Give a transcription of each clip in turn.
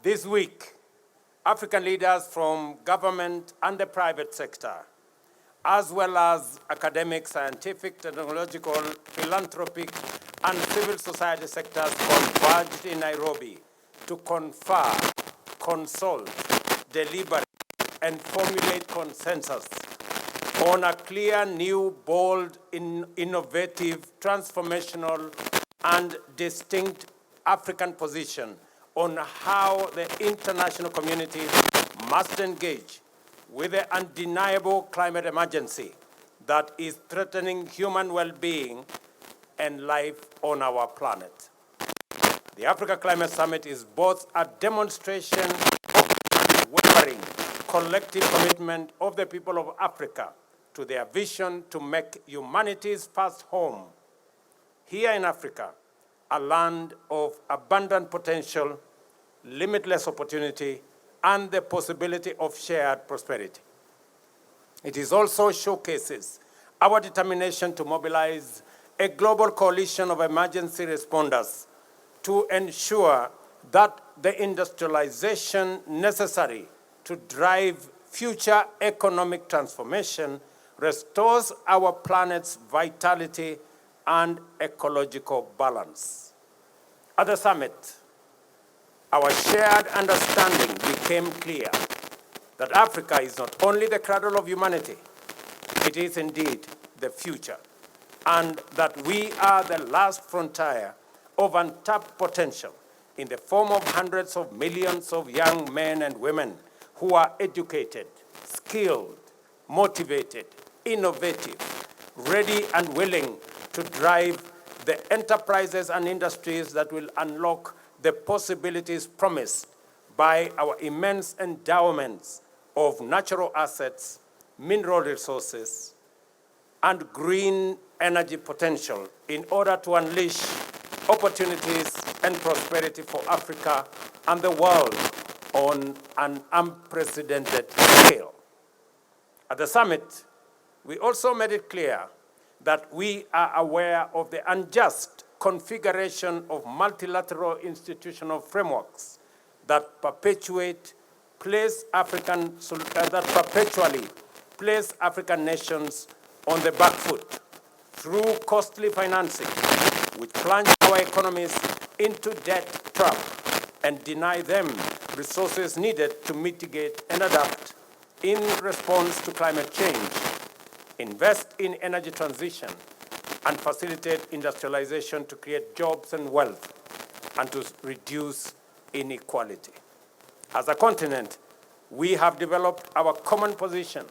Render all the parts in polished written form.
This week, African leaders from government and the private sector, as well as academic, scientific, technological, philanthropic, and civil society sectors converged in Nairobi to confer, consult, deliberate, and formulate consensus on a clear, new, bold, innovative, transformational, and distinct African position on how the international community must engage with the undeniable climate emergency that is threatening human well-being and life on our planet. The Africa Climate Summit is both a demonstration of the unwavering collective commitment of the people of Africa to their vision to make humanity's first home here in Africa, a land of abundant potential, limitless opportunity, and the possibility of shared prosperity. It is also showcases our determination to mobilize a global coalition of emergency responders to ensure that the industrialization necessary to drive future economic transformation restores our planet's vitality and ecological balance. At the summit, our shared understanding became clear that Africa is not only the cradle of humanity, it is indeed the future, and that we are the last frontier of untapped potential in the form of hundreds of millions of young men and women who are educated, skilled, motivated, innovative, ready and willing to drive the enterprises and industries that will unlock the possibilities promised by our immense endowments of natural assets, mineral resources, and green energy potential in order to unleash opportunities and prosperity for Africa and the world on an unprecedented scale. At the summit, we also made it clear that we are aware of the unjust configuration of multilateral institutional frameworks that perpetually place African nations on the back foot through costly financing, which plunge our economies into debt trap and deny them resources needed to mitigate and adapt in response to climate change, invest in energy transition, and facilitate industrialization to create jobs and wealth, and to reduce inequality. As a continent, we have developed our common position,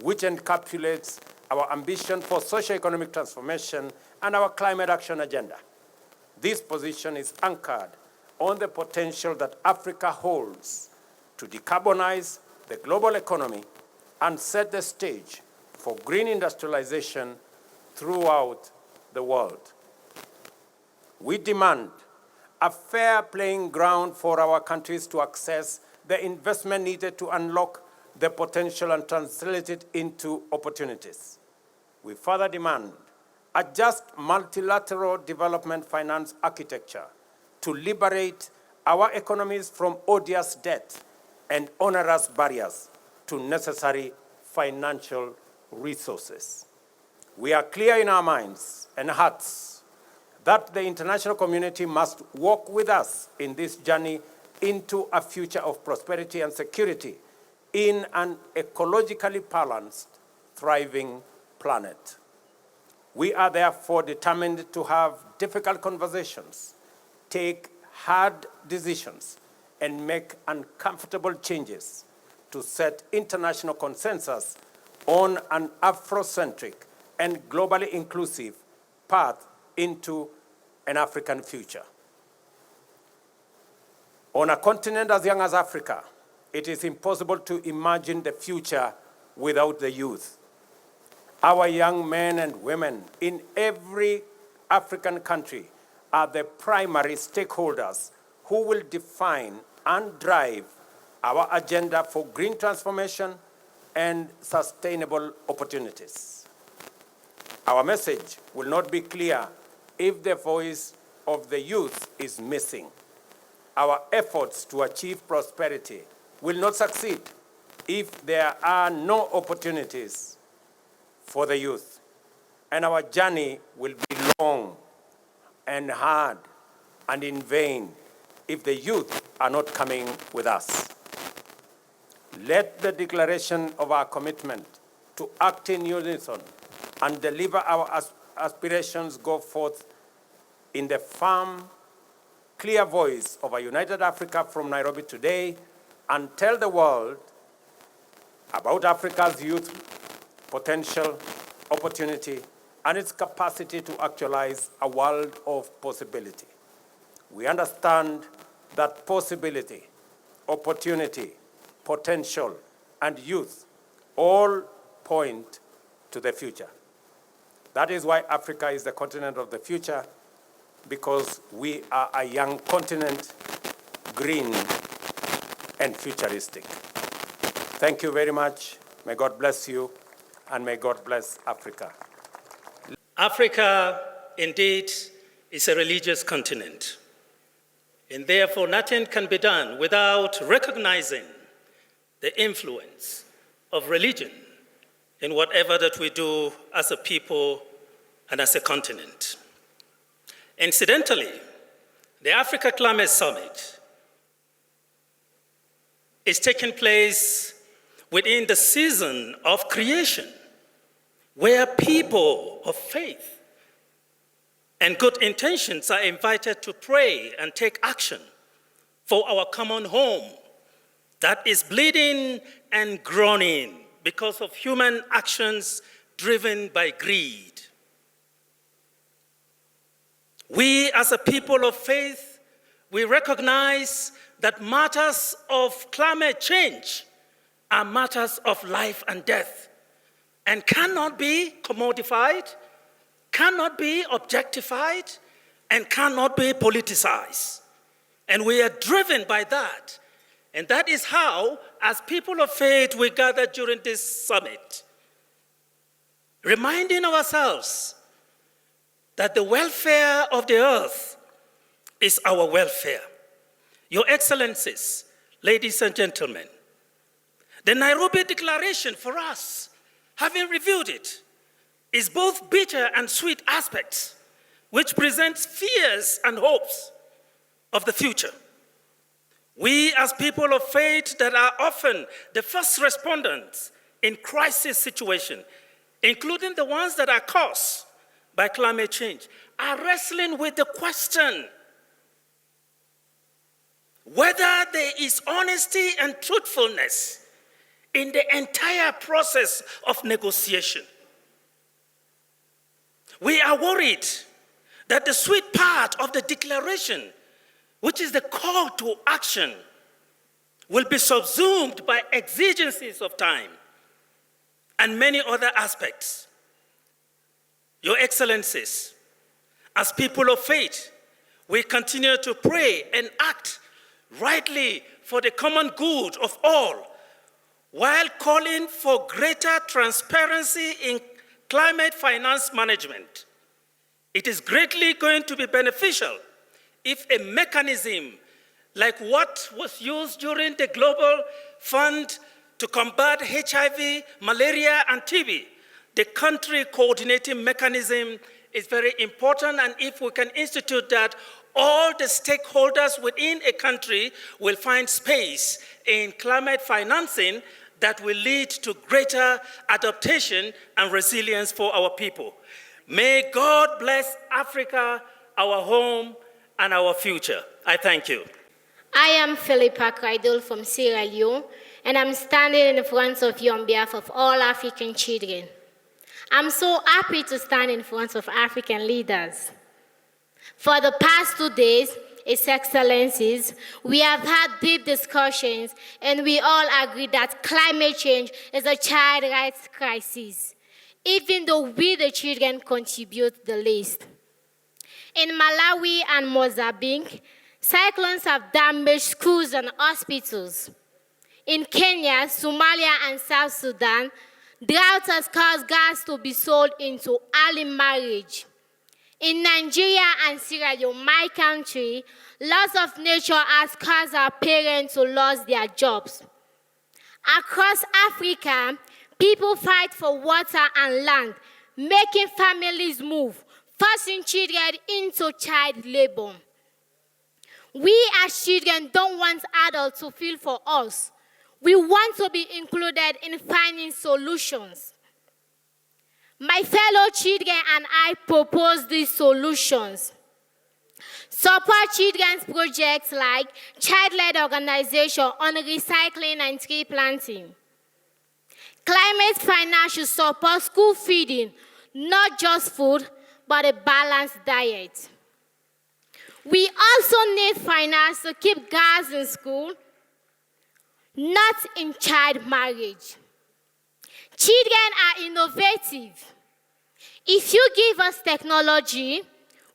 which encapsulates our ambition for socio-economic transformation and our climate action agenda. This position is anchored on the potential that Africa holds to decarbonize the global economy and set the stage for green industrialization throughout the world. We demand a fair playing ground for our countries to access the investment needed to unlock the potential and translate it into opportunities. We further demand a just multilateral development finance architecture to liberate our economies from odious debt and onerous barriers to necessary financial resources. We are clear in our minds and hearts that the international community must walk with us in this journey into a future of prosperity and security in an ecologically balanced, thriving planet. We are therefore determined to have difficult conversations, take hard decisions, and make uncomfortable changes to set international consensus on an Afrocentric and globally inclusive path into an African future. On a continent as young as Africa, it is impossible to imagine the future without the youth. Our young men and women in every African country are the primary stakeholders who will define and drive our agenda for green transformation and sustainable opportunities. Our message will not be clear if the voice of the youth is missing. our efforts to achieve prosperity will not succeed if there are no opportunities for the youth. And our journey will be long and hard and in vain if the youth are not coming with us. Let the declaration of our commitment to act in unison and deliver our aspirations go forth in the firm, clear voice of a united Africa from Nairobi today, and tell the world about Africa's youth potential, opportunity, and its capacity to actualize a world of possibility. We understand that possibility, opportunity, potential, and youth all point to the future. That is why Africa is the continent of the future, because we are a young continent, green and futuristic. Thank you very much. May God bless you, and may God bless Africa. Africa, indeed, is a religious continent, and therefore nothing can be done without recognizing the influence of religion in whatever that we do as a people and as a continent. Incidentally, the Africa Climate Summit is taking place within the season of creation, where people of faith and good intentions are invited to pray and take action for our common home that is bleeding and groaning because of human actions driven by greed. We, as a people of faith, we recognize that matters of climate change are matters of life and death and cannot be commodified, cannot be objectified, and cannot be politicized. And we are driven by that. And that is how, as people of faith, we gather during this summit, reminding ourselves that the welfare of the earth is our welfare. Your Excellencies, ladies and gentlemen, the Nairobi Declaration for us, having reviewed it, is both bitter and sweet aspects, which presents fears and hopes of the future. We, as people of faith that are often the first respondents in crisis situations, including the ones that are caused by climate change, are wrestling with the question whether there is honesty and truthfulness in the entire process of negotiation. We are worried that the sweet part of the declaration, which is the call to action, will be subsumed by exigencies of time and many other aspects. Your Excellencies, as people of faith, we continue to pray and act rightly for the common good of all, while calling for greater transparency in climate finance management. It is greatly going to be beneficial if a mechanism like what was used during the Global Fund to combat HIV, malaria, and TB, the country coordinating mechanism is very important, and if we can institute that, all the stakeholders within a country will find space in climate financing that will lead to greater adaptation and resilience for our people. May God bless Africa, our home, and our future. I thank you. I am Philippa Cridle from Sierra Leone, and I'm standing in front of you on behalf of all African children. I'm so happy to stand in front of African leaders. For the past 2 days, His Excellencies, we have had deep discussions, and we all agree that climate change is a child rights crisis, even though we, the children, contribute the least. In Malawi and Mozambique, cyclones have damaged schools and hospitals. In Kenya, Somalia, and South Sudan, drought has caused girls to be sold into early marriage. In Nigeria and Sierra Leone, my country, loss of nature has caused our parents to lose their jobs. Across Africa, people fight for water and land, making families move, forcing children into child labor. We as children don't want adults to feel for us. We want to be included in finding solutions. My fellow children and I propose these solutions. Support children's projects like child-led organization on recycling and tree planting. Climate finance should support school feeding, not just food, but a balanced diet. We also need finance to keep girls in school, not in child marriage. Children are innovative. If you give us technology,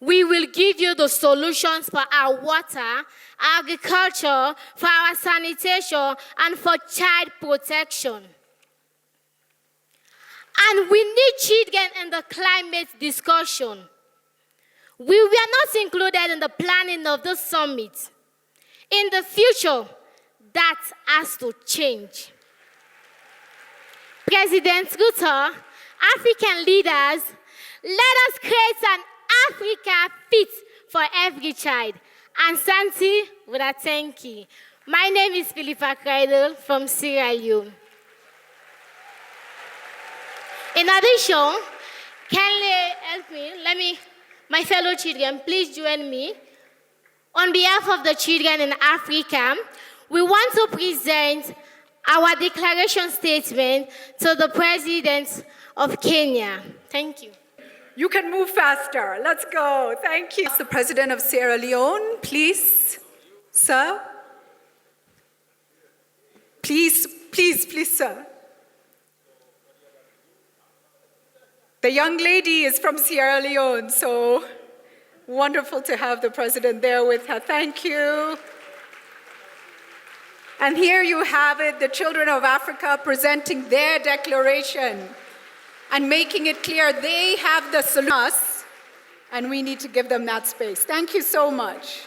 we will give you the solutions for our water, agriculture, for our sanitation, and for child protection. And we need children in the climate discussion. We were not included in the planning of this summit. In the future, that has to change. President Ruto, African leaders, let us create an Africa fit for every child. And Santi Wudatenki. My name is Philippa Kreidel from Sierra Leone. In addition, kindly help me, my fellow children, please join me. On behalf of the children in Africa, we want to present our declaration statement to the President of Kenya. Thank you. You can move faster. Let's go. Thank you. The President of Sierra Leone, please, sir. Please, sir. The young lady is from Sierra Leone, so wonderful to have the President there with her. Thank you. And here you have it, the children of Africa presenting their declaration and making it clear they have the solution, and we need to give them that space. Thank you so much.